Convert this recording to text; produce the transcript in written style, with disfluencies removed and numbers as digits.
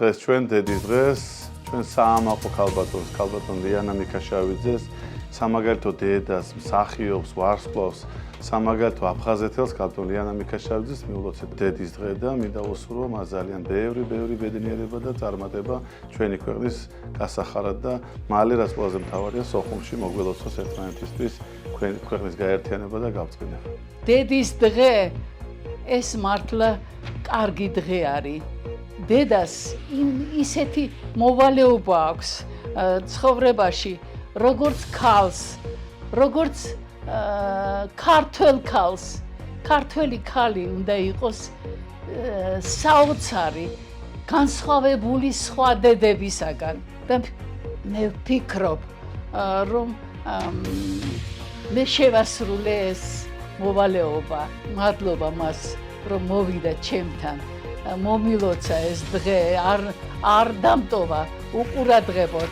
დღეს ჩვენ დედის დღეს, ჩვენ საამაყო ქალბატონ ლიანა მიქაშავიძეს, სამაგალითო დედას, მსახიობს, ვარსკვლავს, სამაგალითო აფხაზეთელს ქალბატონ ლიანა მიქაშავიძეს მიულოცეთ დედის დღე და მინდა ვუსურვო მას ძალიან ბევრი ბედნიერება და წარმატება ჩვენი ქვეყნის გასახარად და მალე რაც ყველაზე მთავარია სოხუმში მოგველოცოს ერთმანეთისთვის ქვეყნის გაერთიანება და გაბრწყინება. დედის დღე ეს მართლა კარგი დღე არის. დედას ისეთი მოვალეობა აქვს ცხოვრებაში, როგორც ქალს, როგორც ქართველი ქალი უნდა იყოს საოცარი, განსხვავებული სხვა დედებისაგან და მე ვფიქრობ, რომ მე შევასრულე ეს მოვალეობა. მადლობა მას, რომ მოვიდა ჩემთან. მომილოცა ეს დღე არ დამტოვა უყურადღებოდ.